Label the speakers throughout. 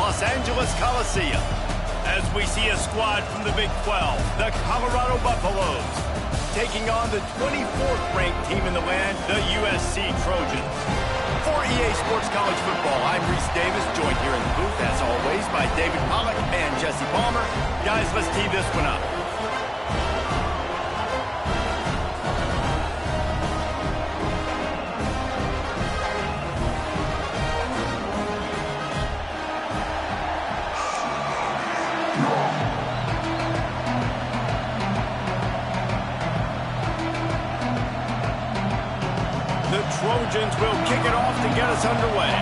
Speaker 1: Los Angeles Coliseum as we see a squad from the Big 12, the Colorado Buffaloes, taking on the 24th ranked team in the land, the USC Trojans. For EA Sports College Football, I'm Reese Davis, joined here in the booth, as always, by David Pollack and Jesse Palmer. Guys, let's tee this one up. Trojans will kick it off to get us underway.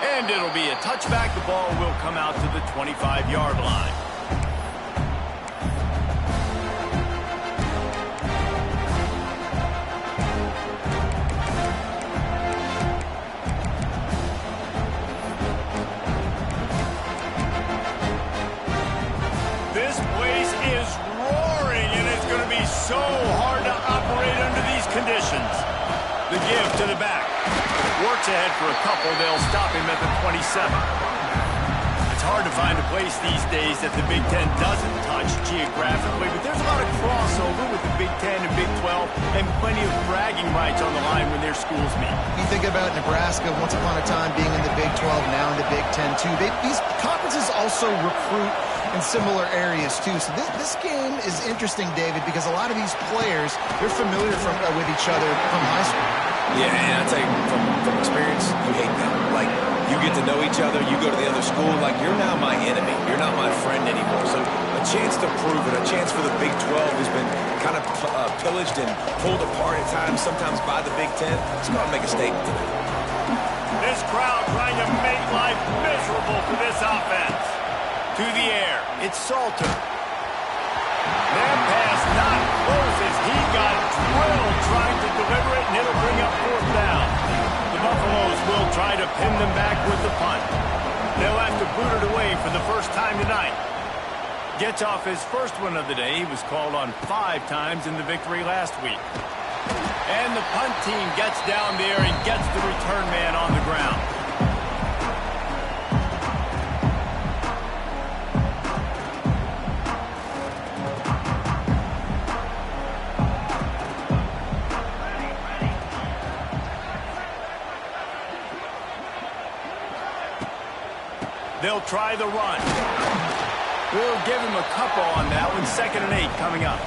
Speaker 1: And it'll be a touchback. The ball will come out to the 25-yard line. So hard to operate under these conditions. The give to the back. Works ahead for a couple. They'll stop him at the 27. It's hard to find a place these days that the Big Ten doesn't touch geographically, but there's a lot of crossover with the Big Ten and Big 12 and plenty of bragging rights on the line when their schools meet.
Speaker 2: You think about Nebraska once upon a time being in the Big 12, now in the Big 10 too. These conferences also recruit in similar areas too. So this game is interesting, David, because a lot of these players, they're familiar with each other from high school.
Speaker 3: Yeah, and I tell you, from experience, you hate that. Like, you get to know each other, you go to the other school, like, you're now my enemy. You're not my friend anymore. So a chance to prove it, a chance for the Big 12 who's been kind of pillaged and pulled apart at times, sometimes by the Big 10. Let's go out and make a statement today.
Speaker 1: This crowd trying to make life miserable for this offense. To the air, it's Salter. That pass not close as he got drilled trying to deliver it, and it'll bring up fourth down. The Buffaloes will try to pin them back with the punt. They'll have to boot it away for the first time tonight. Gets off his first one of the day. He was called on 5 times in the victory last week. And the punt team gets down there and gets the return man on the ground. They'll try the run. We'll give him a couple on that one. 2nd and 8 coming up.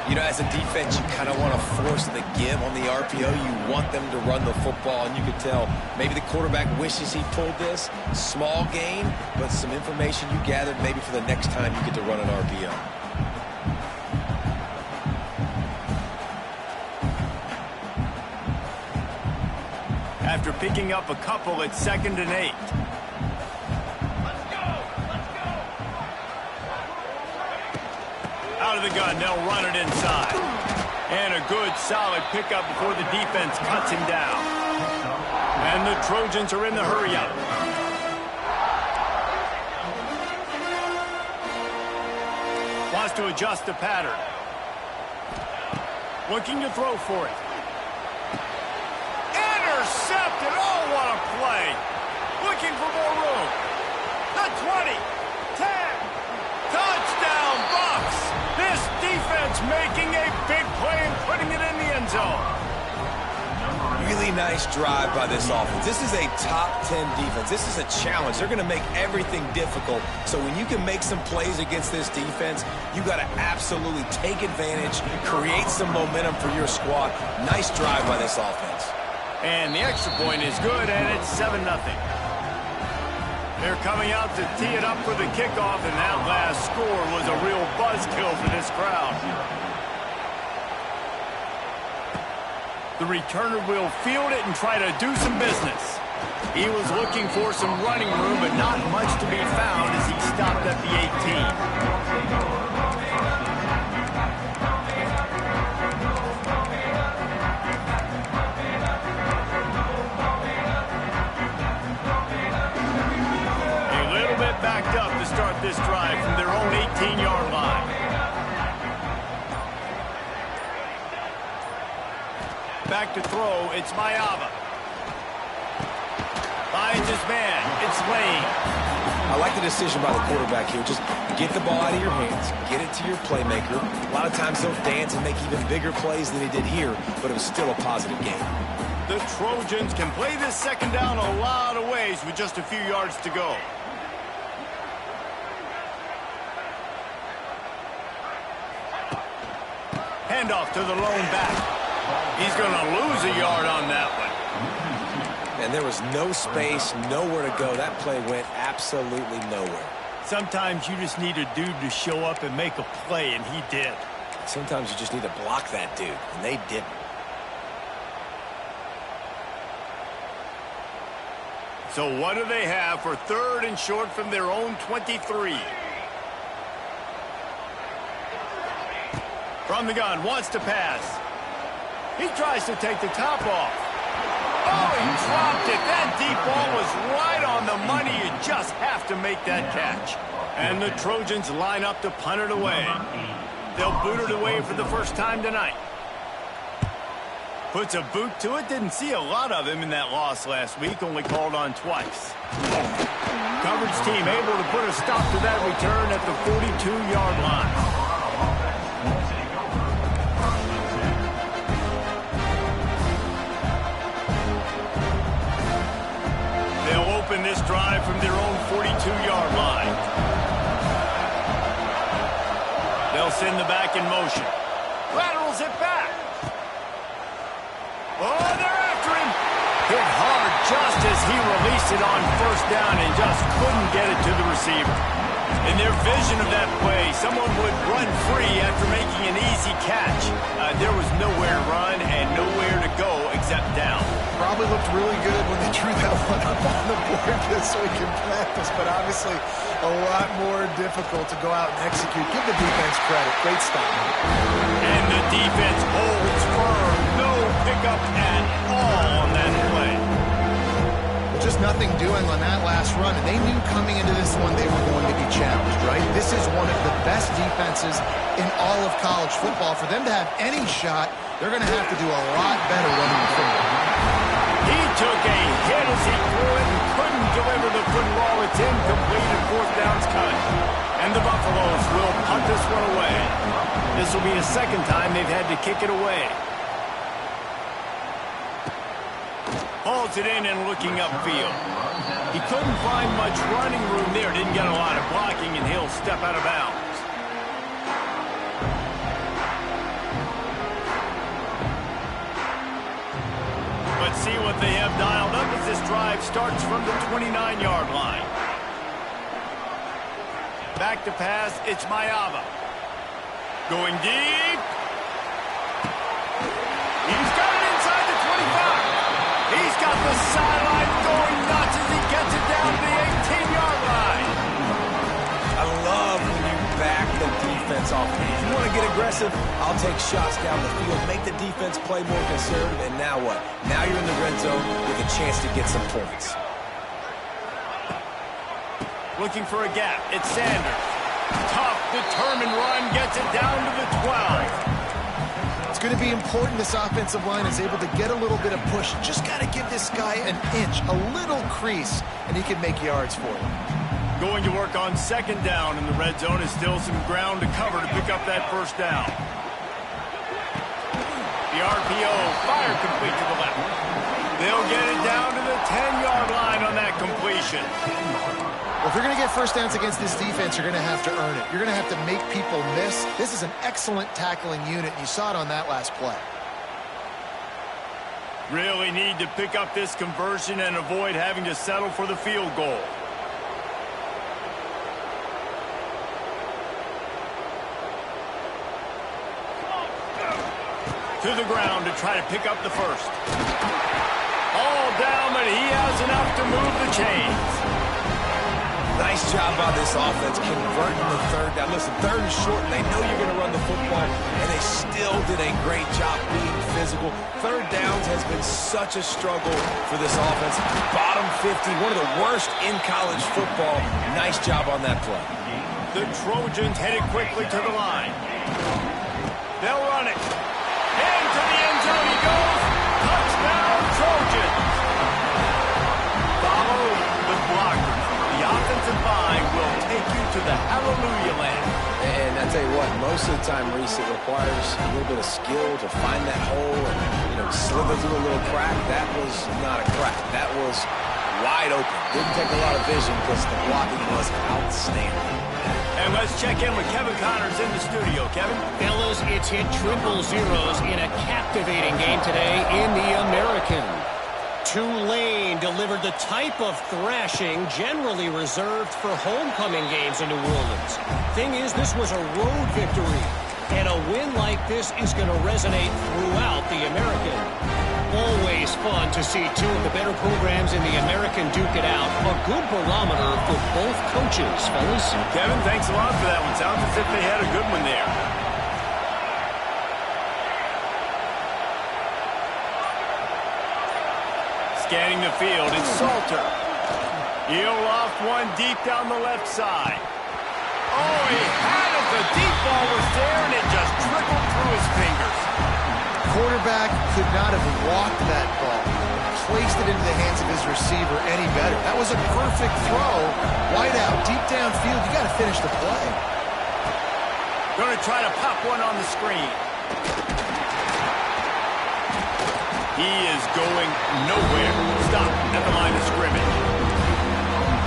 Speaker 3: You know, as a defense, you kind of want to force the give on the RPO. You want them to run the football, and you can tell maybe the quarterback wishes he pulled this. Small gain, but some information you gathered maybe for the next time you get to run an RPO.
Speaker 1: After picking up a couple, it's 2nd and 8. Out of the gun, they'll run it inside. And a good, solid pickup before the defense cuts him down. And the Trojans are in the hurry-up. Wants to adjust the pattern. Looking to throw for it. Intercepted! Oh, what a play! Looking for more room. The 20. 10. Touchdown, Bucks! This defense making a big play and putting it in the end zone.
Speaker 3: Really nice drive by this offense. This is a top 10 defense. This is a challenge. They're going to make everything difficult. So when you can make some plays against this defense, you got to absolutely take advantage, create some momentum for your squad. Nice drive by this offense.
Speaker 1: And the extra point is good, and it's 7-0. They're coming out to tee it up for the kickoff, and that last score was a real buzzkill for this crowd. The returner will field it and try to do some business. He was looking for some running room, but not much to be found as he stopped at the 18. Backed up to start this drive from their own 18-yard line. Back to throw, it's Ncaa. Finds his man, it's Lane.
Speaker 3: I like the decision by the quarterback here. Just get the ball out of your hands, get it to your playmaker. A lot of times they'll dance and make even bigger plays than he did here, but it was still a positive game.
Speaker 1: The Trojans can play this second down a lot of ways with just a few yards to go. Handoff to the lone back. He's going to lose a yard on that one.
Speaker 3: And there was no space, nowhere to go. That play went absolutely nowhere.
Speaker 1: Sometimes you just need a dude to show up and make a play, and he did.
Speaker 3: Sometimes you just need to block that dude, and they didn't.
Speaker 1: So what do they have for third and short from their own 23? From the gun, wants to pass. He tries to take the top off. Oh, he dropped it. That deep ball was right on the money. You just have to make that catch. And the Trojans line up to punt it away. They'll boot it away for the first time tonight. Puts a boot to it. Didn't see a lot of him in that loss last week. Only called on twice. Coverage team able to put a stop to that return at the 42-yard line. Open this drive from their own 42-yard line. They'll send the back in motion. Laterals it back. Oh, they're after him. Hit hard just as he released it on first down and just couldn't get it to the receiver. In their vision of that play, someone would run free after making an easy catch. There was nowhere to run and nowhere to go except down.
Speaker 2: Probably looked really good when they drew that one up on the board just so he can practice, but obviously a lot more difficult to go out and execute. Give the defense credit. Great stop.
Speaker 1: And the defense holds firm. No pickup at all on that play.
Speaker 2: Just nothing doing on that last run, and they knew coming into this one they were going to be challenged, right? This is one of the best defenses in all of college football. For them to have any shot, they're going to have to do a lot better running the football.
Speaker 1: He took a hit as he threw it and couldn't deliver the football. It's incomplete and fourth down's cut. And the Buffaloes will punt this one away. This will be the second time they've had to kick it away. Hauls it in and looking upfield. He couldn't find much running room there. Didn't get a lot of blocking, and he'll step out of bounds. Let's see what they have dialed up as this drive starts from the 29-yard line. Back to pass, it's Ncaa. Going deep. He's got it inside the 25. He's got the sideline going nuts as he gets it down to the 18-yard line.
Speaker 3: I love when you back the defense off. If you want to get aggressive, I'll take shots down the field, make the defense play more conservative, and now what? Now you're in the red zone with a chance to get some points.
Speaker 1: Looking for a gap. It's Sanders. Tough, determined run, gets it down to the 12.
Speaker 2: It's going to be important this offensive line is able to get a little bit of push. Just got to give this guy an inch, a little crease, and he can make yards for you.
Speaker 1: Going to work on second down in the red zone is still some ground to cover to pick up that first down. The RPO, fire complete to the left. They'll get it down to the 10-yard line on that completion.
Speaker 2: Well, if you're going to get first downs against this defense, you're going to have to earn it. You're going to have to make people miss. This is an excellent tackling unit. You saw it on that last play.
Speaker 1: Really need to pick up this conversion and avoid having to settle for the field goal. To the ground to try to pick up the first. All down, but he has enough to move the chains.
Speaker 3: Nice job by this offense converting the third down. Listen, third and short, and they know you're going to run the football, and they still did a great job being physical. Third downs has been such a struggle for this offense. Bottom 50, one of the worst in college football. Nice job on that play.
Speaker 1: The Trojans headed quickly to the line. They'll run it. Into the end zone he goes. hallelujah land.
Speaker 3: And I tell you what, most of the time, Reese, it requires a little bit of skill to find that hole and, slither through a little crack. That was not a crack. That was wide open. Didn't take a lot of vision because the blocking was outstanding.
Speaker 1: And let's check in with Kevin Connors in the studio. Kevin?
Speaker 4: Fellas, it's hit triple zeros in a captivating game today in the American. Tulane delivered the type of thrashing generally reserved for homecoming games in New Orleans. Thing is, this was a road victory, and a win like this is going to resonate throughout the American. Always fun to see two of the better programs in the American duke it out. A good barometer for both coaches, fellas.
Speaker 1: Kevin, thanks a lot for that one. Sounds as if they had a good one there. Scanning the field, it's Salter. He'll loft one deep down the left side. Oh, he had it. The deep ball was there, and it just trickled through his fingers.
Speaker 2: Quarterback could not have walked that ball, placed it into the hands of his receiver any better. That was a perfect throw. Wide out, deep downfield. You got to finish the play.
Speaker 1: Going to try to pop one on the screen. He is going nowhere. Stop at the line of scrimmage.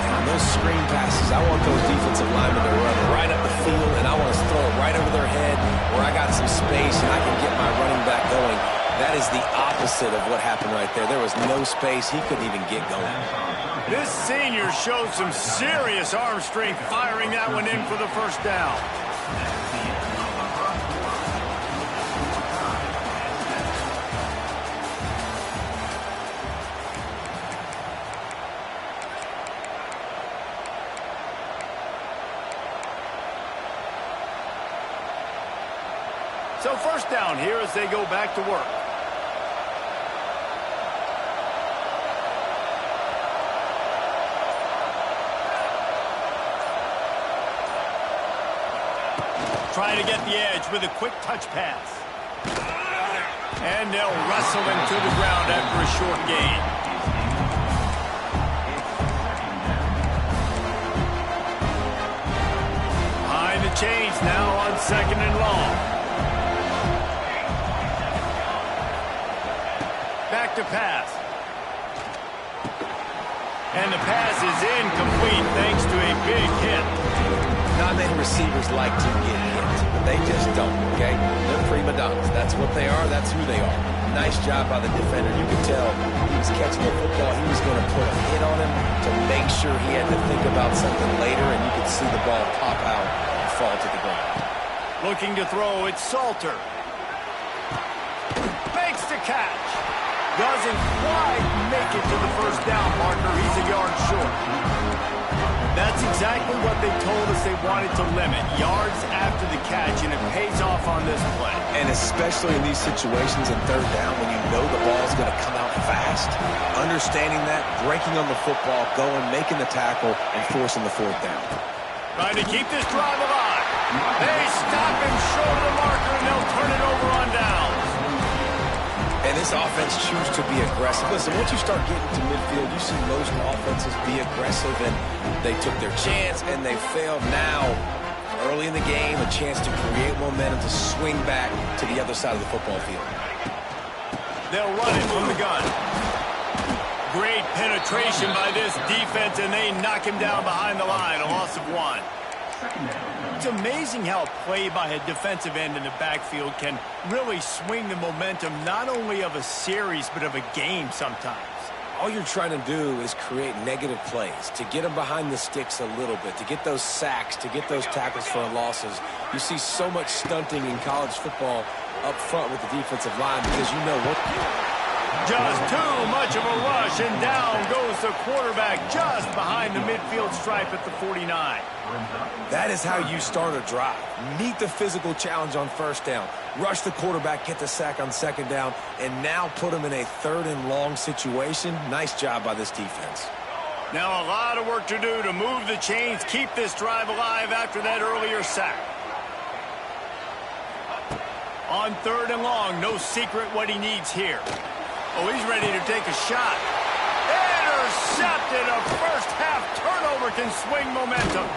Speaker 3: On those screen passes, I want those defensive linemen to run right up the field, and I want to throw it right over their head where I got some space and I can get my running back going. That is the opposite of what happened right there. There was no space. He couldn't even get going.
Speaker 1: This senior showed some serious arm strength firing that one in for the first down. So first down here as they go back to work. Try to get the edge with a quick touch pass. And they'll wrestle him to the ground after a short gain. Behind the chains now on 2nd and long. Back to pass. And the pass is incomplete thanks to a big hit.
Speaker 3: Not many receivers like to get hit, but they just don't, okay? They're prima donnas. That's what they are. That's who they are. Nice job by the defender. You could tell he was catching the football. He was going to put a hit on him to make sure he had to think about something later, and you could see the ball pop out and fall to the ground.
Speaker 1: Looking to throw, it's Salter. Makes the catch. Doesn't quite make it to the first down marker. He's a yard short. That's exactly what they told us they wanted to limit. Yards after the catch, and it pays off on this play.
Speaker 3: And especially in these situations in 3rd down when you know the ball's going to come out fast. Understanding that, breaking on the football, going, making the tackle, and forcing the 4th down.
Speaker 1: Trying to keep this drive alive. They stop him short of the marker, and they'll turn it over on downs.
Speaker 3: And this offense chooses to be aggressive. Listen, once you start getting to midfield, you see most offenses be aggressive, and they took their chance, and they failed. Now, early in the game, a chance to create momentum to swing back to the other side of the football field.
Speaker 1: They'll run it from the gun. Great penetration by this defense, and they knock him down behind the line, a loss of 1. It's amazing how a play by a defensive end in the backfield can really swing the momentum not only of a series but of a game sometimes.
Speaker 3: All you're trying to do is create negative plays, to get them behind the sticks a little bit, to get those sacks, to get those tackles for losses. You see so much stunting in college football up front with the defensive line because you know what.
Speaker 1: Just too much of a rush, and down goes the quarterback just behind the midfield stripe at the 49.
Speaker 3: That is how you start a drive. Meet the physical challenge on 1st down. Rush the quarterback, get the sack on 2nd down, and now put him in a 3rd and long situation. Nice job by this defense.
Speaker 1: Now a lot of work to do to move the chains, keep this drive alive after that earlier sack. On 3rd and long, no secret what he needs here. Oh, he's ready to take a shot. Intercepted. A first half turnover can swing momentum.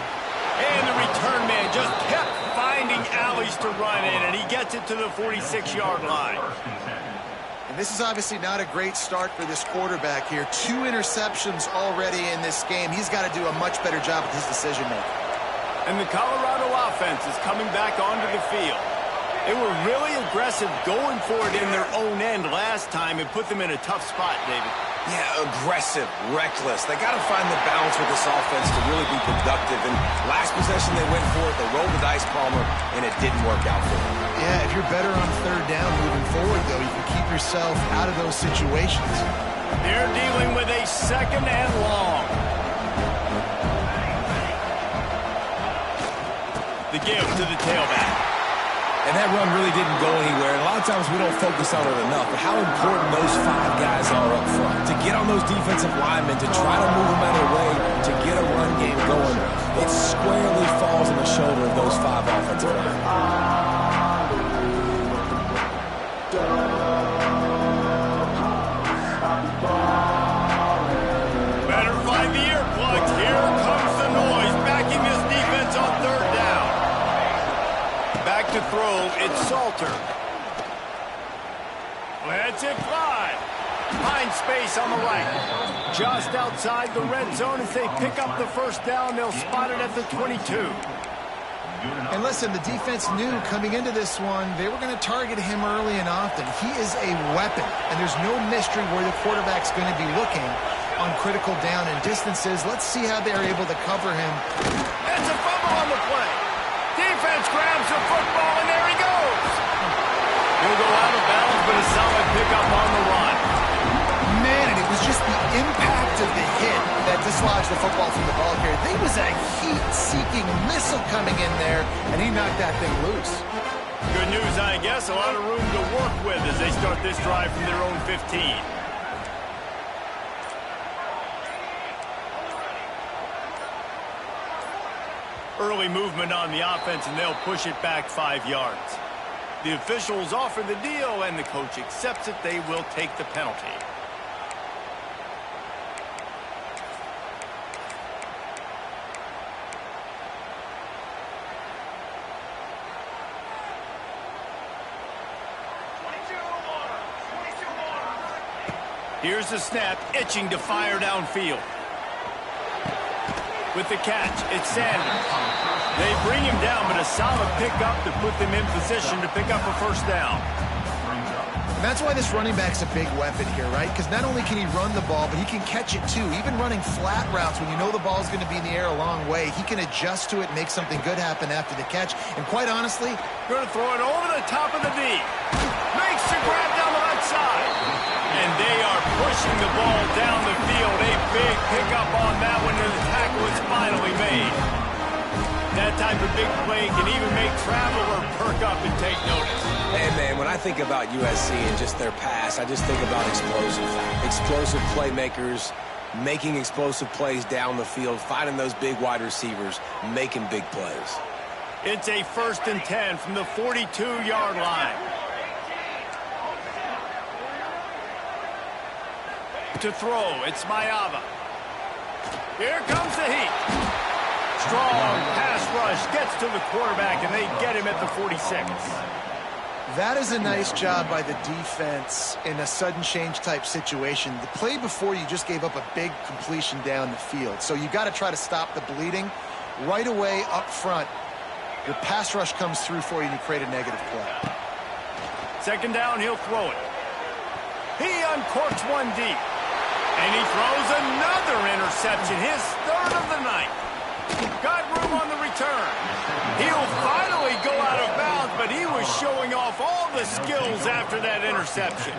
Speaker 1: And the return man just kept finding alleys to run in, and he gets it to the 46-yard line.
Speaker 2: And this is obviously not a great start for this quarterback here. 2 interceptions already in this game. He's got to do a much better job with his decision-making.
Speaker 1: And the Colorado offense is coming back onto the field. They were really aggressive going for it in their own end last time and put them in a tough spot, David.
Speaker 3: Yeah, aggressive, reckless. They got to find the balance with this offense to really be productive. And last possession they went for it, they rolled the dice, Palmer, and it didn't work out for them.
Speaker 2: Yeah, if you're better on 3rd down moving forward, though, you can keep yourself out of those situations.
Speaker 1: They're dealing with a 2nd and long. The give to the tailback.
Speaker 3: And that run really didn't go anywhere. And a lot of times we don't focus on it enough. But how important those 5 guys are up front. To get on those defensive linemen, to try to move them out of the way, to get a run game going. It squarely falls on the shoulder of those 5 offensive linemen.
Speaker 1: Better find the earplugs. Here comes the noise, backing this defense on 3rd down. Back to throw, it's Salter. Lets it fly. Finds space on the right. Just outside the red zone as they pick up the 1st down. They'll spot it at the 22.
Speaker 2: And listen, the defense knew coming into this one, they were going to target him early and often. He is a weapon, and there's no mystery where the quarterback's going to be looking on critical down and distances. Let's see how they're able to cover him.
Speaker 1: It's a fumble on the play. Defense grabs the football, and there he goes. He'll go out of bounds, but a solid pickup on the run.
Speaker 2: Man, and it was just the impact of the hit that dislodged the football from the ball carrier. There was a heat-seeking missile coming in there, and he knocked that thing loose.
Speaker 1: Good news, I guess. A lot of room to work with as they start this drive from their own 15. Early movement on the offense, and they'll push it back 5 yards. The officials offer the deal, and the coach accepts it. They will take the penalty. Here's the snap, itching to fire downfield. With the catch, it's Sanders. They bring him down, but a solid pickup to put them in position to pick up a 1st down.
Speaker 2: And that's why this running back's a big weapon here, right? Because not only can he run the ball, but he can catch it too. Even running flat routes when you know the ball's going to be in the air a long way, he can adjust to it and make something good happen after the catch. And quite honestly,
Speaker 1: going to throw it over the top of the D. Makes the grab down the left side. And they are pushing the ball down the field. A big pickup on that one, and the tackle is finally made. That type of big play can even make traveler perk up and take notice.
Speaker 3: Hey, man, when I think about USC and just their pass, I just think about explosive playmakers, making explosive plays down the field, finding those big wide receivers, making big plays.
Speaker 1: It's a 1st and 10 from the 42-yard line. To throw, it's Mayava. Here comes the heat. Strong pass rush gets to the quarterback, and they get him at the 46.
Speaker 2: that is a nice job by the defense in a sudden change type situation. The play before, you just gave up a big completion down the field. So you got to try to stop the bleeding right away up front. Your pass rush comes through for you and you create a negative play.
Speaker 1: Second down, he'll throw it. He uncorks one deep. And he throws another interception, his third of the night. Got room on the return. He'll finally go out of bounds, but he was showing off all the skills after that interception.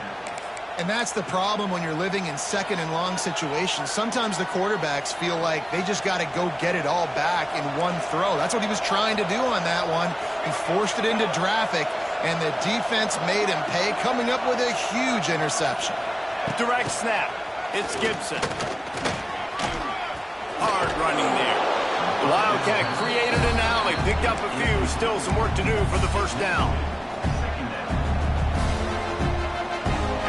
Speaker 2: And that's the problem when you're living in second and long situations. Sometimes the quarterbacks feel like they just got to go get it all back in one throw. That's what he was trying to do on that one. He forced it into traffic, and the defense made him pay, coming up with a huge interception.
Speaker 1: Direct snap. It's Gibson. Hard running there. The Wildcat created an alley, picked up a few, still some work to do for the first down.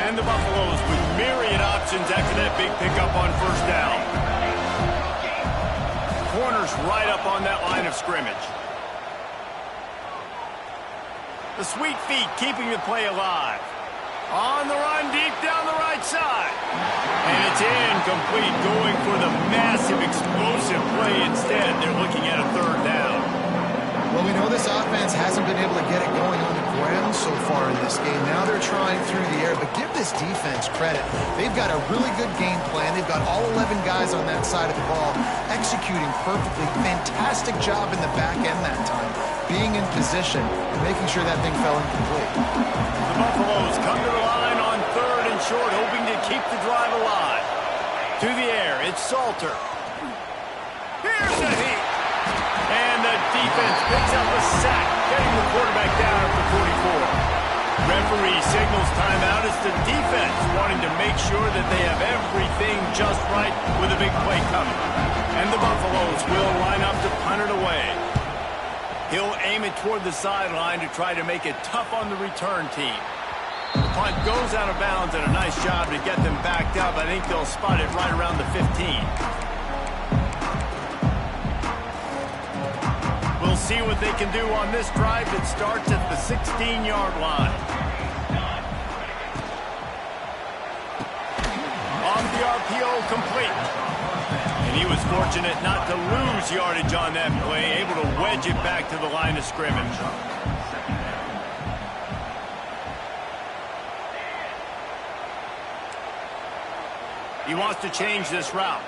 Speaker 1: And the Buffaloes with myriad options after that big pickup on first down. Corners right up on that line of scrimmage. The sweet feet keeping the play alive. On the run, deep down the right side. And it's incomplete, going for the massive, explosive play instead. They're looking at a third down.
Speaker 2: Well, we know this offense hasn't been able to get it going on the ground so far in this game. Now they're trying through the air, but give this defense credit. They've got a really good game plan. They've got all 11 guys on that side of the ball executing perfectly. Fantastic job in the back end that time, being in position and making sure that thing fell incomplete.
Speaker 1: The Buffaloes come to the line on third and short, hoping to keep the drive alive. To the air, it's Salter. Here's the heat. And the defense picks up a sack, getting the quarterback down at the 44. Referee signals timeout as the defense wanting to make sure that they have everything just right with a big play coming. And the Buffaloes will line up to punt it away. He'll aim it toward the sideline to try to make it tough on the return team. The punt goes out of bounds, and a nice job to get them backed up. I think they'll spot it right around the 15. We'll see what they can do on this drive that starts at the 16-yard line. Off the RPO, complete. And he was fortunate not to lose yardage on that play, able to wedge it back to the line of scrimmage. He wants to change this route.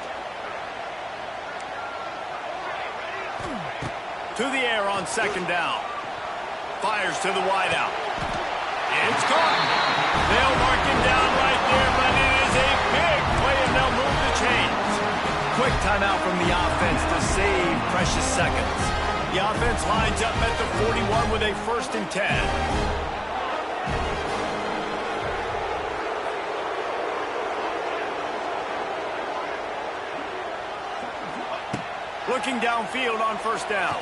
Speaker 1: To the air on second down. Fires to the wideout. It's caught. They'll mark him down right there, but it is a big play, and they'll move the chains. Quick timeout from the offense to save precious seconds. The offense lines up at the 41 with a 1st and 10. Looking downfield on 1st down.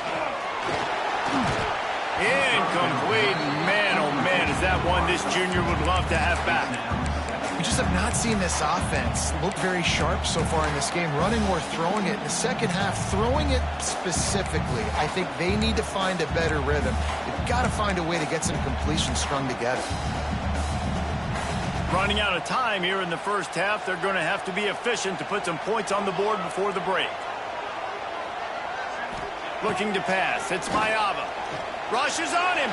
Speaker 1: Incomplete. Man, oh man, is that one this junior would love to have back.
Speaker 2: We just have not seen this offense look very sharp so far in this game, running or throwing it. In the second half, throwing it specifically, I think they need to find a better rhythm. They've got to find a way to get some completions strung together.
Speaker 1: Running out of time here in the first half, they're going to have to be efficient to put some points on the board before the break. Looking to pass. It's Mayava. Rushes on him.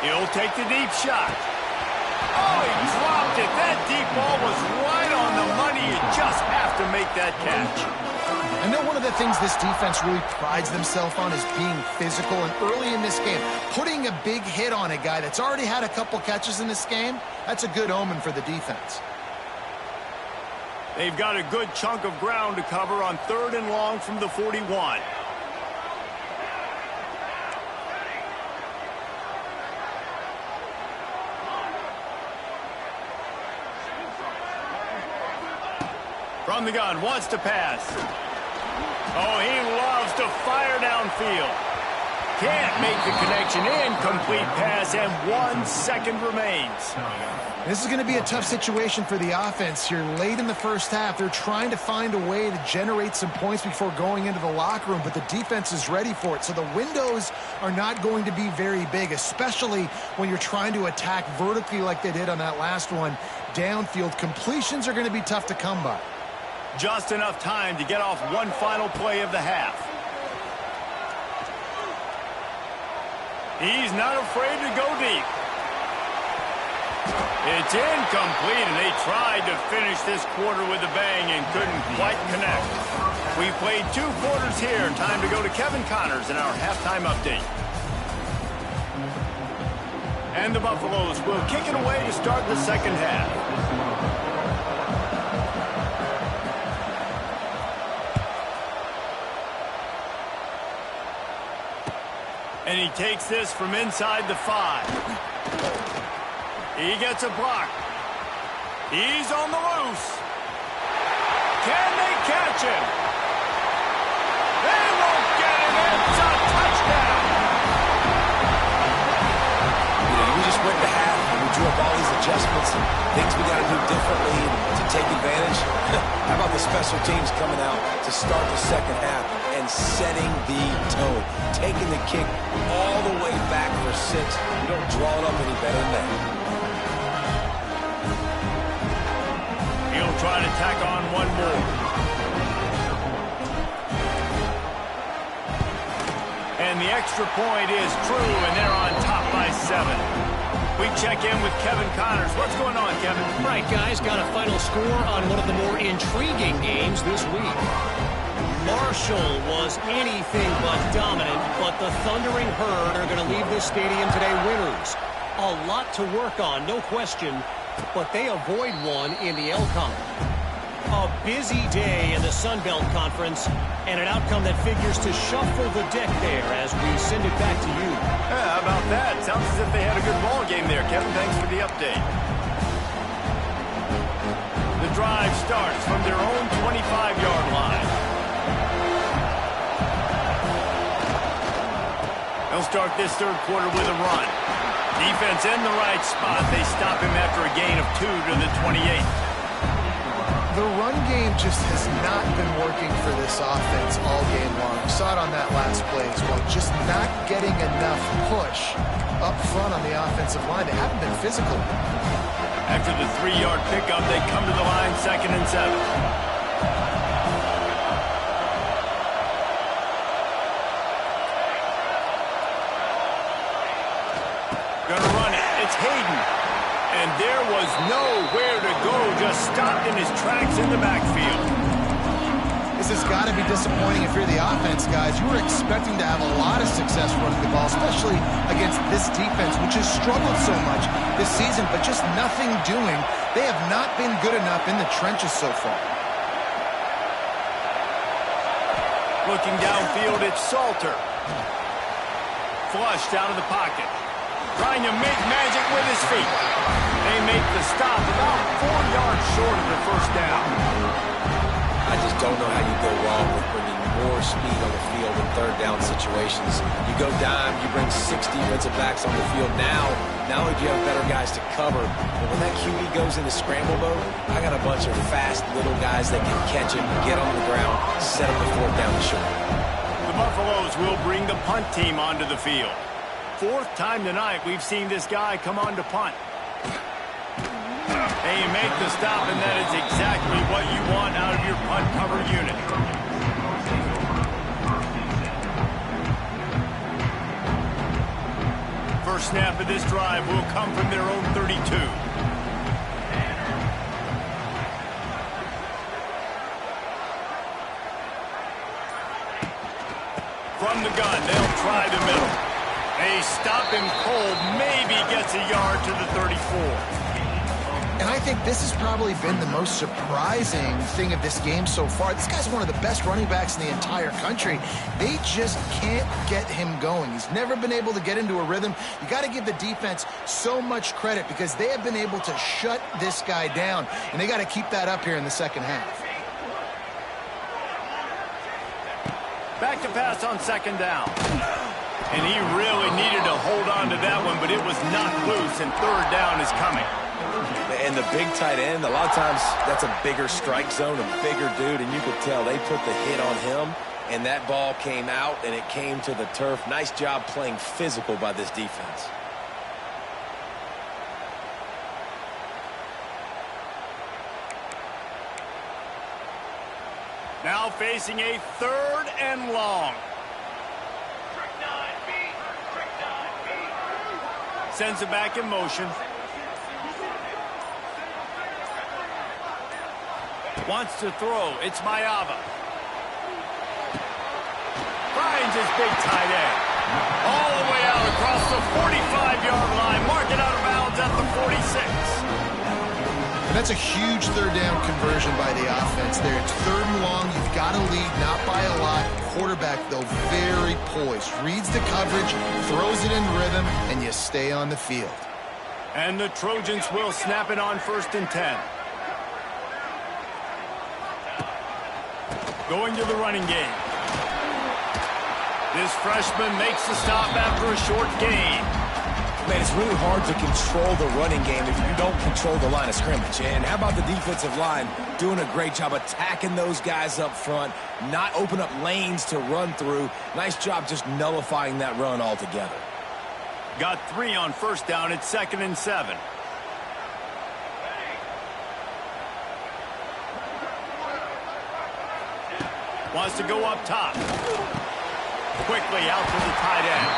Speaker 1: He'll take the deep shot. Oh, he dropped it. That deep ball was right on the money. You just have to make that catch.
Speaker 2: I know one of the things this defense really prides themselves on is being physical. And early in this game, putting a big hit on a guy that's already had a couple catches in this game, that's a good omen for the defense.
Speaker 1: They've got a good chunk of ground to cover on 3rd and long from the 41. From the gun, wants to pass. Oh, he loves to fire downfield. Can't make the connection. Incomplete pass, and 1 second remains.
Speaker 2: This is going to be a tough situation for the offense here. Late in the first half, they're trying to find a way to generate some points before going into the locker room, but the defense is ready for it. So the windows are not going to be very big, especially when you're trying to attack vertically like they did on that last one. Downfield completions are going to be tough to come by.
Speaker 1: Just enough time to get off one final play of the half. He's not afraid to go deep. It's incomplete, and they tried to finish this quarter with a bang and couldn't quite connect. We played 2 quarters here. Time to go to Kevin Connors in our halftime update. And the Buffaloes will kick it away to start the second half. And he takes this from inside the 5. He gets a block. He's on the loose. Can they catch him? They won't get him. It's a touchdown.
Speaker 3: You know, we just went to half and we drew up all these adjustments and things we got to do differently to take advantage. How about the special teams coming out to start the second half and and setting the tone. Taking the kick all the way back for 6. You don't draw it up any better than that.
Speaker 1: He'll try to tack on one more. And the extra point is true, and they're on top by 7. We check in with Kevin Connors. What's going on, Kevin?
Speaker 4: Right, guys, got a final score on one of the more intriguing games this week. Marshall was anything but dominant, but the Thundering Herd are going to leave this stadium today winners. A lot to work on, no question, but they avoid one in the L-Con. A busy day in the Sun Belt Conference, and an outcome that figures to shuffle the deck there as we send it back to you.
Speaker 1: Yeah, how about that? Sounds as if they had a good ball game there, Kevin. Thanks for the update. The drive starts from their own 25-yard line. They'll start this third quarter with a run. Defense in the right spot. They stop him after a gain of 2 to the 28.
Speaker 2: The run game just has not been working for this offense all game long. We saw it on that last play as well. Just not getting enough push up front on the offensive line. They haven't been physical.
Speaker 1: After the 3-yard pickup, they come to the line 2nd and 7. Gonna run it. It's Hayden. And there was nowhere to go, just stopped in his tracks in the backfield.
Speaker 2: This has got to be disappointing if you're the offense, guys. You were expecting to have a lot of success running the ball, especially against this defense, which has struggled so much this season, but just nothing doing. They have not been good enough in the trenches so far.
Speaker 1: Looking downfield, it's Salter. Flushed out of the pocket. Trying to make magic with his feet. They make the stop about 4 yards short of the first down.
Speaker 3: I just don't know how you go wrong with bringing more speed on the field in third down situations. You go dime, you bring 6 defensive backs on the field. Now, not only do you have better guys to cover, but when that QB goes into scramble mode, I got a bunch of fast little guys that can catch him, get on the ground, set up the 4th down and short.
Speaker 1: The Buffaloes will bring the punt team onto the field. 4th time tonight we've seen this guy come on to punt. They make the stop, and that is exactly what you want out of your punt cover unit. First snap of this drive will come from their own 32. From the gun, they'll try the middle. They stop him cold, maybe gets a yard to the 34.
Speaker 2: And I think this has probably been the most surprising thing of this game so far. This guy's one of the best running backs in the entire country. They just can't get him going. He's never been able to get into a rhythm. You got to give the defense so much credit because they have been able to shut this guy down, and they got to keep that up here in the second half.
Speaker 1: Back to pass on 2nd down. And he really needed to hold on to that one, but it was knocked loose, and 3rd down is coming.
Speaker 3: And the big tight end, a lot of times that's a bigger strike zone, a bigger dude, and you could tell they put the hit on him, and that ball came out, and it came to the turf. Nice job playing physical by this defense.
Speaker 1: Now facing a 3rd and long. Sends it back in motion. Wants to throw. It's Mayava. Finds his big tight end. All the way out across the 45-yard line. Mark it out of bounds at the 46.
Speaker 2: And that's a huge 3rd down conversion by the offense there. It's 3rd and long. You've got to lead, not by a lot. Quarterback, though, very poised. Reads the coverage, throws it in rhythm, and you stay on the field.
Speaker 1: And the Trojans will snap it on 1st and 10. Going to the running game. This freshman makes the stop after a short gain.
Speaker 3: Man, it's really hard to control the running game if you don't control the line of scrimmage. And how about the defensive line doing a great job attacking those guys up front, not open up lanes to run through. Nice job just nullifying that run altogether.
Speaker 1: Got 3 on first down. It's 2nd and 7. Wants to go up top. Quickly out to the tight end.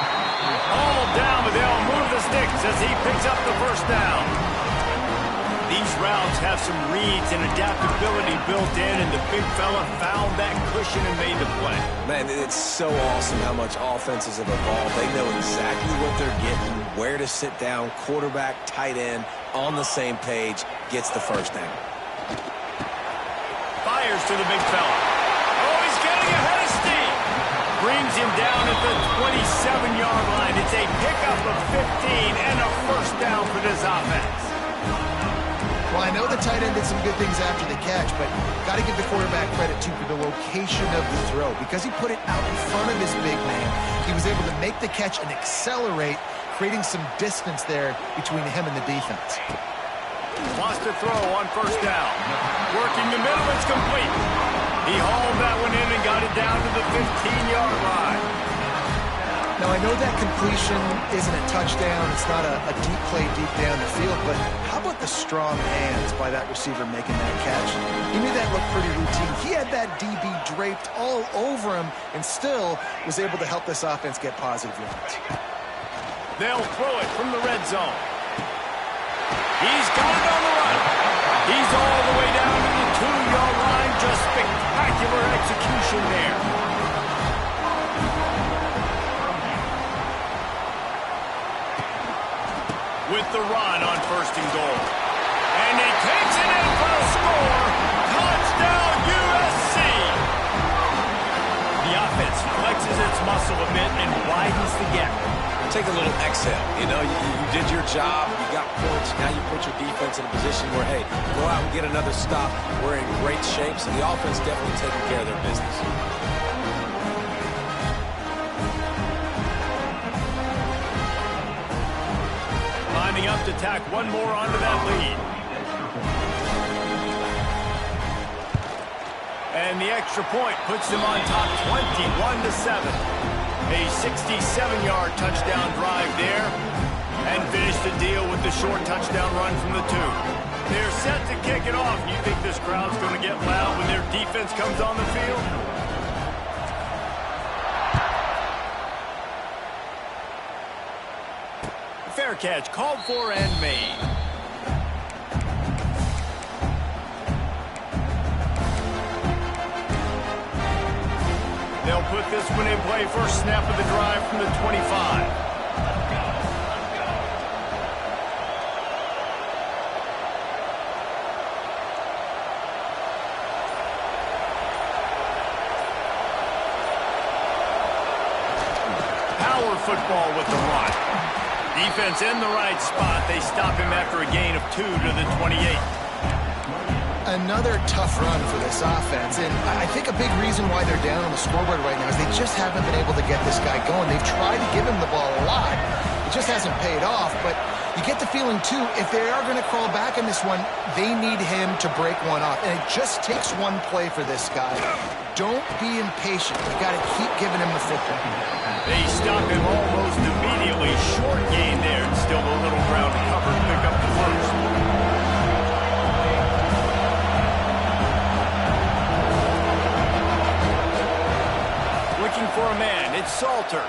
Speaker 1: All down, but they'll move the sticks as he picks up the first down. These routes have some reads and adaptability built in, and the big fella found that cushion and made the play.
Speaker 3: Man, it's so awesome how much offenses have evolved. They know exactly what they're getting, where to sit down, quarterback, tight end, on the same page, gets the first down.
Speaker 1: Fires to the big fella. Oh, he's getting ahead of steam. Brings him down at the 27-yard line. It's a pickup of 15 and a first down for this offense.
Speaker 2: Well, I know the tight end did some good things after the catch, but got to give the quarterback credit, too, for the location of the throw. Because he put it out in front of his big man, he was able to make the catch and accelerate, creating some distance there between him and the defense.
Speaker 1: Wants to throw on first down. Working the middle, it's complete. He hauled that one in and got it down to the 15-yard line.
Speaker 2: Now, I know that completion isn't a touchdown. It's not a deep play deep down the field, but how about the strong hands by that receiver making that catch? He knew that looked pretty routine. He had that DB draped all over him and still was able to help this offense get positive yards.
Speaker 1: They'll throw it from the red zone. He's got it on the run. He's all the way down to the 2-yard line. Just spectacular execution there. With the run on first and goal. And he takes it in for a score. Touchdown, USC. The offense flexes its muscle a bit and widens the gap.
Speaker 3: Take a little exhale. You know, you did your job. You got points. Now you put your defense in a position where, hey, go out and get another stop. We're in great shape, so the offense definitely taking care of their business.
Speaker 1: Lining up to tack one more onto that lead. And the extra point puts them on top 21-7. A 67-yard touchdown drive there. And finish the deal with the short touchdown run from the 2. They're set to kick it off. You think this crowd's going to get loud when their defense comes on the field? Fair catch called for and made. They'll put this one in play. First snap of the drive from the 25. Power football with the run. Defense in the right spot. They stop him after a gain of 2 to the 28.
Speaker 2: Another tough run for this offense, and I think a big reason why they're down on the scoreboard right now is they just haven't been able to get this guy going. They've tried to give him the ball a lot. It just hasn't paid off, but you get the feeling, too, if they are going to crawl back in this one, they need him to break one off, and it just takes one play for this guy. Don't be impatient. You got to keep giving him the football.
Speaker 1: They stop him almost immediately. Short gain there, and still a little ground to cover to pick up the first. Looking for a man. It's Salter.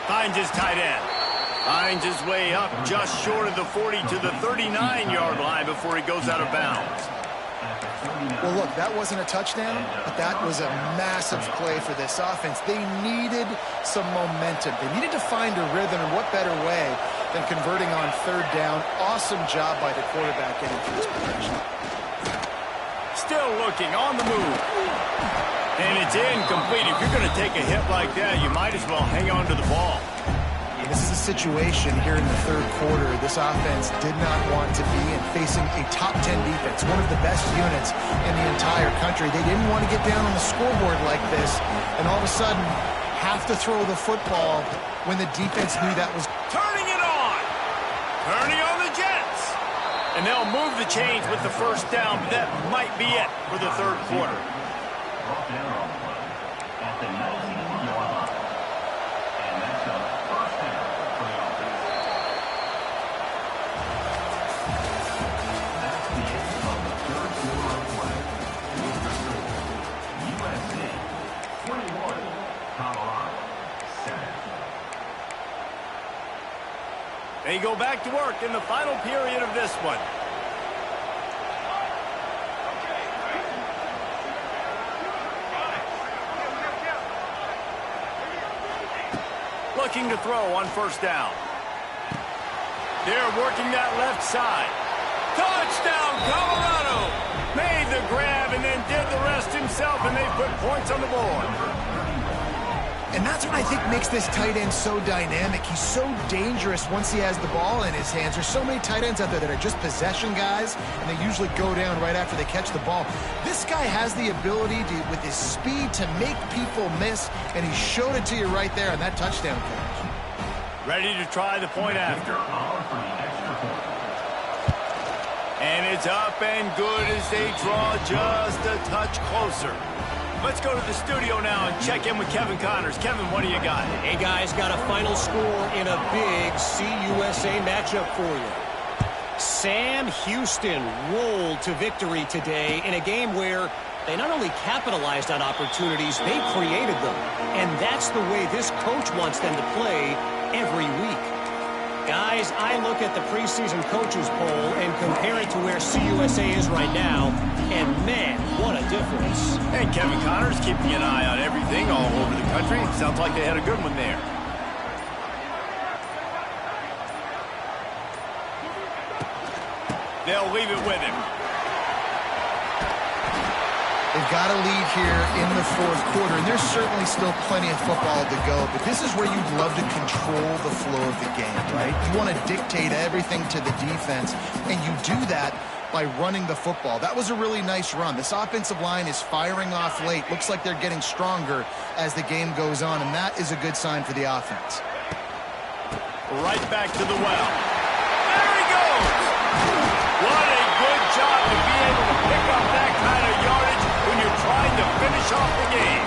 Speaker 1: Finds his tight end. Finds his way up just short of the 40 to the 39-yard line before he goes out of bounds.
Speaker 2: Well, look, that wasn't a touchdown, but that was a massive play for this offense. They needed some momentum. They needed to find a rhythm, and what better way than converting on third down. Awesome job by the quarterback getting to this position.
Speaker 1: Still looking on the move. And it's incomplete. If you're going to take a hit like that, you might as well hang on to the ball.
Speaker 2: This is a situation here in the third quarter this offense did not want to be in, facing a top 10 defense, one of the best units in the entire country. They didn't want to get down on the scoreboard like this, and all of a sudden have to throw the football when the defense knew that was...
Speaker 1: Turning it on. Turning on the Jets. And they'll move the chains with the first down, but that might be it for the third quarter. They go back to work in the final period of this one. Looking to throw on first down. They're working that left side. Touchdown, Colorado! Made the grab and then did the rest himself, and they put points on the board.
Speaker 2: And that's what I think makes this tight end so dynamic. He's so dangerous once he has the ball in his hands. There's so many tight ends out there that are just possession guys, and they usually go down right after they catch the ball. This guy has the ability to, with his speed, to make people miss, and he showed it to you right there on that touchdown catch.
Speaker 1: Ready to try the point after. And it's up and good as they draw just a touch closer. Let's go to the studio now and check in with Kevin Connors. Kevin, what do you got?
Speaker 4: Hey, guys, got a final score in a big CUSA matchup for you. Sam Houston rolled to victory today in a game where they not only capitalized on opportunities, they created them. And that's the way this coach wants them to play every week. Guys, I look at the preseason coaches poll and compare it to where CUSA is right now, and man, what a difference.
Speaker 1: And Kevin Connors keeping an eye on everything all over the country. Sounds like they had a good one there. They'll leave it with him.
Speaker 2: They've got a lead here in the fourth quarter, and there's certainly still plenty of football to go, but this is where you'd love to control the flow of the game, right? You want to dictate everything to the defense, and you do that by running the football. That was a really nice run. This offensive line is firing off late. Looks like they're getting stronger as the game goes on, and that is a good sign for the offense.
Speaker 1: Right back to the well. There he goes! What a good job to be able to pick up that kind of yardage when you're trying to finish off the game.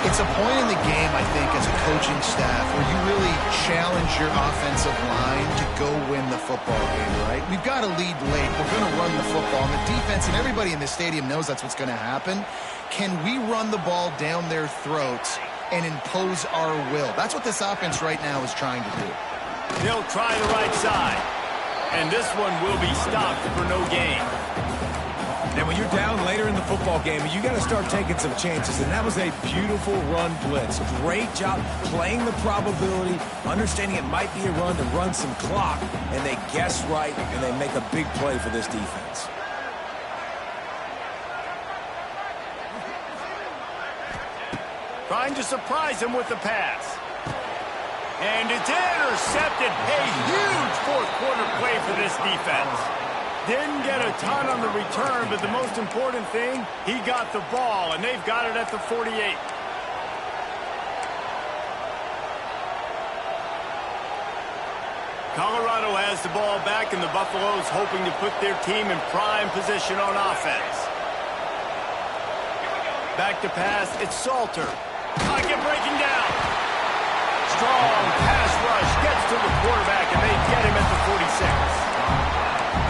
Speaker 2: It's a point in the game, I think, as a coaching staff where you really challenge your offensive line to go win the football game, right? We've got to lead late. We're going to run the football. And the defense and everybody in the stadium knows that's what's going to happen. Can we run the ball down their throats and impose our will? That's what this offense right now is trying to do.
Speaker 1: They'll try the right side. And this one will be stopped for no gain.
Speaker 3: And when you're down later in the football game, you got to start taking some chances. And that was a beautiful run blitz. Great job playing the probability, understanding it might be a run to run some clock. And they guess right, and they make a big play for this defense.
Speaker 1: Trying to surprise him with the pass. And it's intercepted. A huge fourth quarter play for this defense. Didn't get a ton on the return, but the most important thing, he got the ball, and they've got it at the 48. Colorado has the ball back, and the Buffaloes hoping to put their team in prime position on offense. Back to pass, it's Salter. Pocket breaking down. Strong pass rush gets to the quarterback, and they get him at the 46.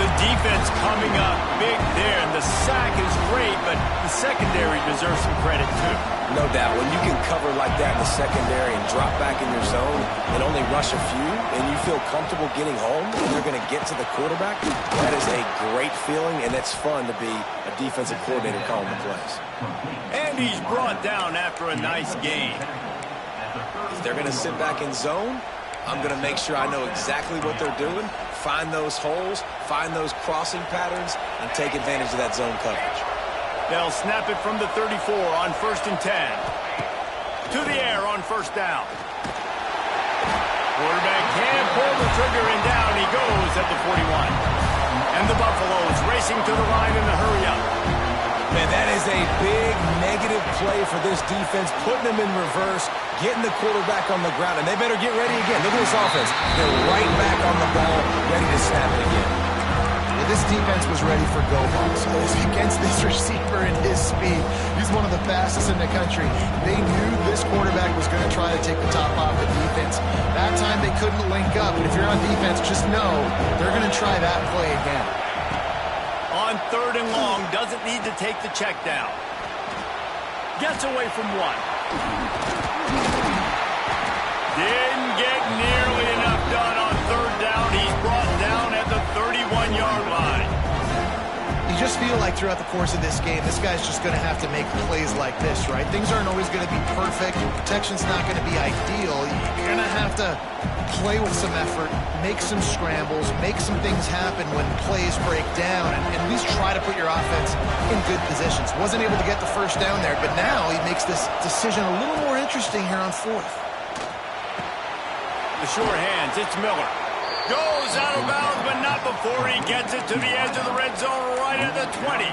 Speaker 1: The defense coming up big there, and the sack is great, but the secondary deserves some credit too.
Speaker 3: No doubt. When you can cover like that in the secondary and drop back in your zone and only rush a few, and you feel comfortable getting home and they're going to get to the quarterback, that is a great feeling, and it's fun to be a defensive coordinator calling the plays.
Speaker 1: And he's brought down after a nice game.
Speaker 3: If they're going to sit back in zone, I'm going to make sure I know exactly what they're doing, find those holes, find those crossing patterns, and take advantage of that zone coverage.
Speaker 1: They'll snap it from the 34 on 1st and 10. To the air on first down. Quarterback can't pull the trigger, and down he goes at the 41. And the Buffaloes racing to the line in the hurry up.
Speaker 3: Man, that is a big negative play for this defense, putting them in reverse, getting the quarterback on the ground, and they better get ready again. Look at this offense. They're right back on the ball, ready to snap it again.
Speaker 2: Well, this defense was ready for go-balls. Against this receiver and his speed, he's one of the fastest in the country. They knew this quarterback was going to try to take the top off the defense. That time they couldn't link up, and if you're on defense, just know they're going to try that play again.
Speaker 1: On 3rd and long, doesn't need to take the check down. Gets away from one. Didn't get nearly enough done on 3rd down. He's brought down at the 31-yard line.
Speaker 2: You just feel like throughout the course of this game, this guy's just going to have to make plays like this, right? Things aren't always going to be perfect. Protection's not going to be ideal. You're going to have to play with some effort, make some scrambles, make some things happen when plays break down, and at least try to put your offense in good positions. Wasn't able to get the 1st down there, but now he makes this decision a little more interesting here on 4th.
Speaker 1: The short hands, it's Miller. Goes out of bounds, but not before he gets it to the edge of the red zone right at the 20.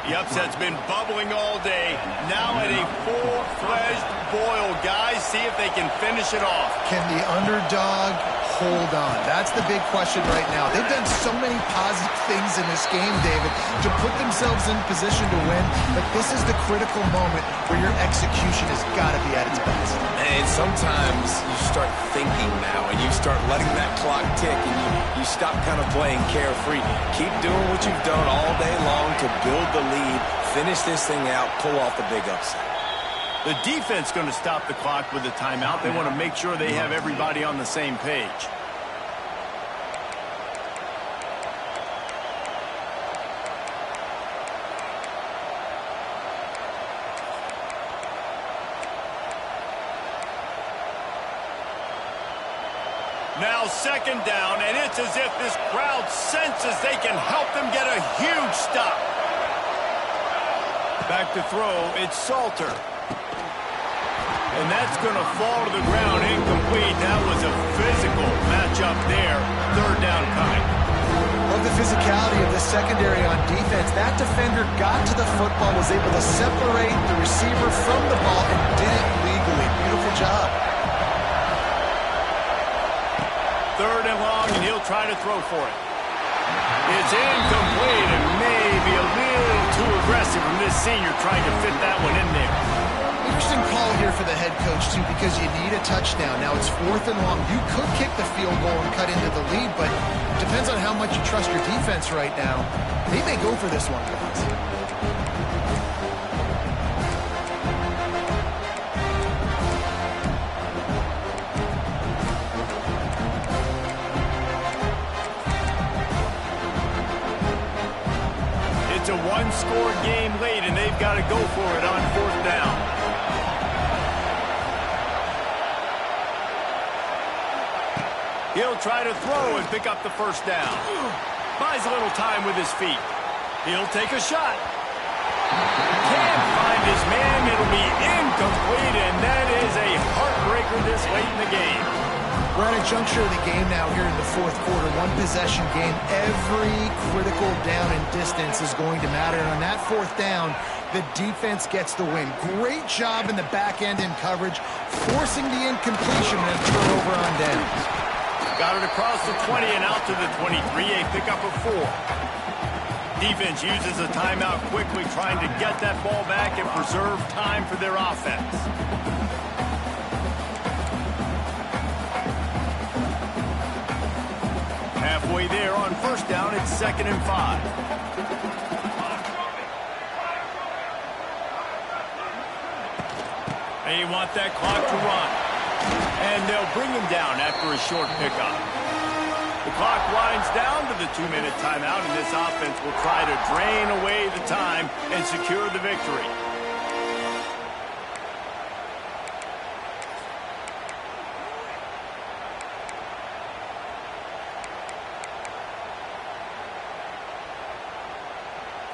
Speaker 1: The upset's been bubbling all day. Now at a full-fledged boil. Guys, see if they can finish it off.
Speaker 2: Can the underdog hold on? That's the big question right now. They've done so many positive things in this game, David, to put themselves in position to win, but this is the critical moment where your execution has got to be at its best.
Speaker 3: And sometimes you start thinking now, and you start letting that clock tick, and you stop kind of playing carefree. Keep doing what you've done all day long to build the lead, finish this thing out, pull off the big upset.
Speaker 1: The defense going to stop the clock with a timeout. They want to make sure they have everybody on the same page. Now 2nd down, and it's as if this crowd senses they can help them get a huge stop. Back to throw, it's Salter. And that's going to fall to the ground incomplete. That was a physical matchup there. 3rd down coming.
Speaker 2: Love the physicality of the secondary on defense. That defender got to the football, was able to separate the receiver from the ball, and did it legally. Beautiful job.
Speaker 1: 3rd and long, and he'll try to throw for it. It's incomplete and maybe a little too aggressive from this senior trying to fit that one in there.
Speaker 2: Interesting call here for the head coach, too, because you need a touchdown. Now it's 4th and long. You could kick the field goal and cut into the lead, but it depends on how much you trust your defense right now. They may go for this one, guys.
Speaker 1: It's a one-score game late, and they've got to go for it on 4th down. He'll try to throw and pick up the 1st down. Buys a little time with his feet. He'll take a shot. Can't find his man. It'll be incomplete, and that is a heartbreaker this late in the game.
Speaker 2: We're at a juncture of the game now here in the 4th quarter. One possession game. Every critical down and distance is going to matter. And on that 4th down, the defense gets the win. Great job in the back end in coverage, forcing the incompletion and a turnover on downs.
Speaker 1: Got it across the 20 and out to the 23, a pickup of 4. Defense uses a timeout quickly, trying to get that ball back and preserve time for their offense. Halfway there on 1st down, it's 2nd and 5. They want that clock to run. And they'll bring him down after a short pickup. The clock winds down to the 2-minute timeout, and this offense will try to drain away the time and secure the victory.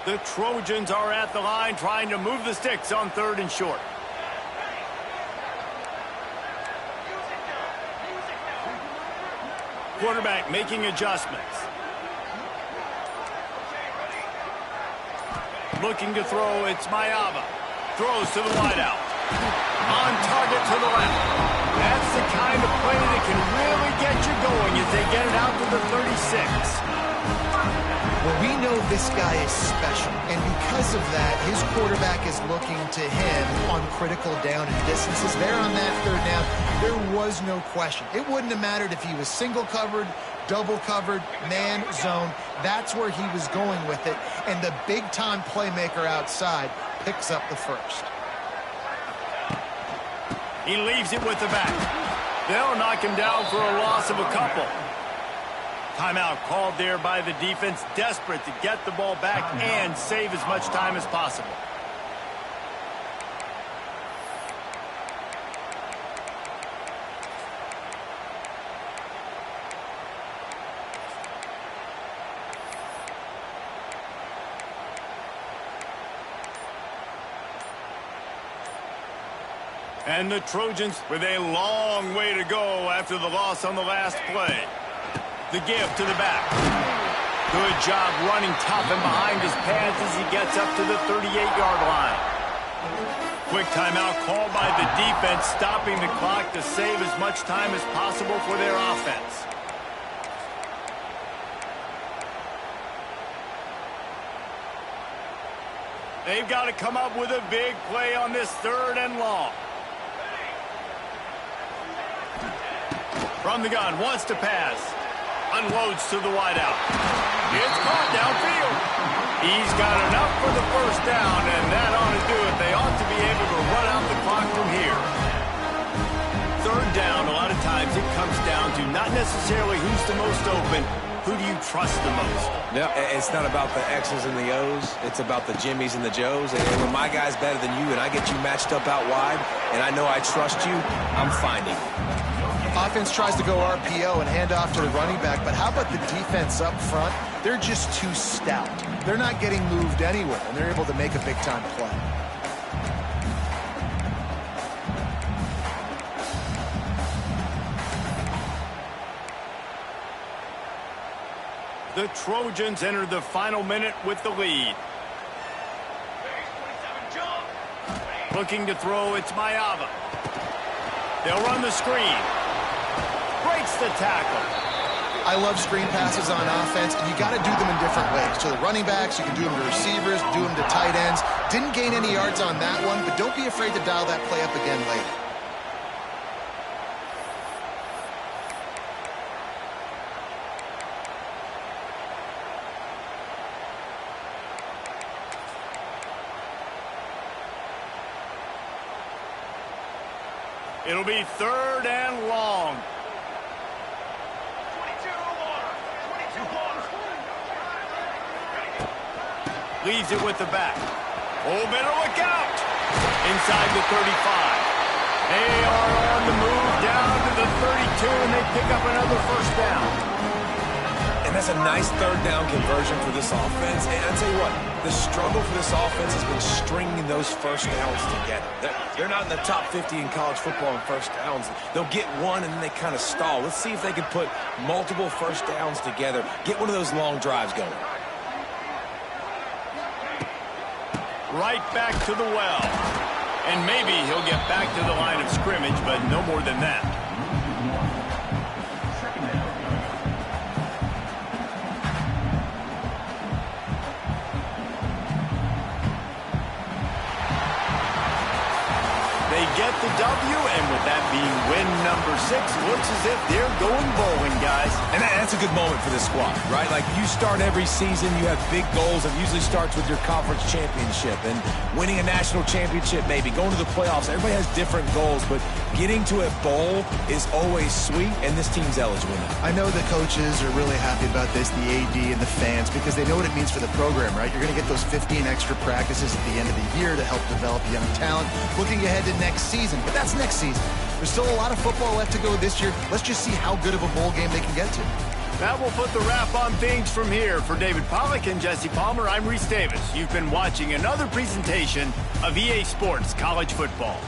Speaker 1: The Trojans are at the line trying to move the sticks on 3rd and short. Quarterback making adjustments. Looking to throw, it's Ncaa. Throws to the wideout. On target to the left. That's the kind of play that can really get you going as they get it out to the 36.
Speaker 2: Well, we know this guy is special, and because of that, his quarterback is looking to him on critical down and distances. There on that third down, there was no question. It wouldn't have mattered if he was single covered, double covered, man, zone. That's where he was going with it, and the big-time playmaker outside picks up the first.
Speaker 1: He leaves it with the back. They'll knock him down for a loss of a couple. Timeout called there by the defense, desperate to get the ball back and save as much time as possible. And the Trojans with a long way to go after the loss on the last play. The give to the back. Good job running tough and behind his pads as he gets up to the 38-yard line. Quick timeout called by the defense, stopping the clock to save as much time as possible for their offense. They've got to come up with a big play on this 3rd and long. From the gun, wants to pass. Unloads to the wideout. It's caught downfield. He's got enough for the first down, and that ought to do it. They ought to be able to run out the clock from here. 3rd down, a lot of times it comes down to not necessarily who's the most open, who do you trust the most?
Speaker 3: Yeah, it's not about the X's and the O's. It's about the Jimmys and the Joes. And when my guy's better than you and I get you matched up out wide, and I know I trust you, I'm finding you.
Speaker 2: Offense tries to go RPO and hand off to the running back, but how about the defense up front? They're just too stout. They're not getting moved anywhere, and they're able to make a big-time play.
Speaker 1: The Trojans enter the final minute with the lead. Looking to throw, it's Ncaa. They'll run the screen. Breaks the tackle.
Speaker 2: I love screen passes on offense, and you got to do them in different ways. To the running backs, you can do them to receivers, do them to tight ends. Didn't gain any yards on that one, but don't be afraid to dial that play up again later.
Speaker 1: It'll be 3rd and long. Leaves it with the back. Oh, better look out. Inside the 35. They are on the move down to the 32, and they pick up another first down.
Speaker 3: And that's a nice 3rd down conversion for this offense. And I'll tell you what, the struggle for this offense has been stringing those first downs together. They're not in the top 50 in college football in first downs. They'll get one and then they kind of stall. Let's see if they can put multiple first downs together, get one of those long drives going.
Speaker 1: Right back to the well. And maybe he'll get back to the line of scrimmage, but no more than that. They get the W, and with that being win number 6, looks as if they're going bowling, guys.
Speaker 3: And that's a good moment for this squad, right? Like, you start every season, you have big goals. It usually starts with your conference championship and winning a national championship, maybe going to the playoffs. Everybody has different goals, but getting to a bowl is always sweet, and this team's eligible now.
Speaker 2: I know the coaches are really happy about this, the AD and the fans, because they know what it means for the program, right? You're going to get those 15 extra practices at the end of the year to help develop young talent. Looking ahead to next season, but that's next season. There's still a lot of football left to go this year. Let's just see how good of a bowl game they can get to.
Speaker 1: That will put the wrap on things from here. For David Pollack and Jesse Palmer, I'm Reese Davis. You've been watching another presentation of EA Sports College Football.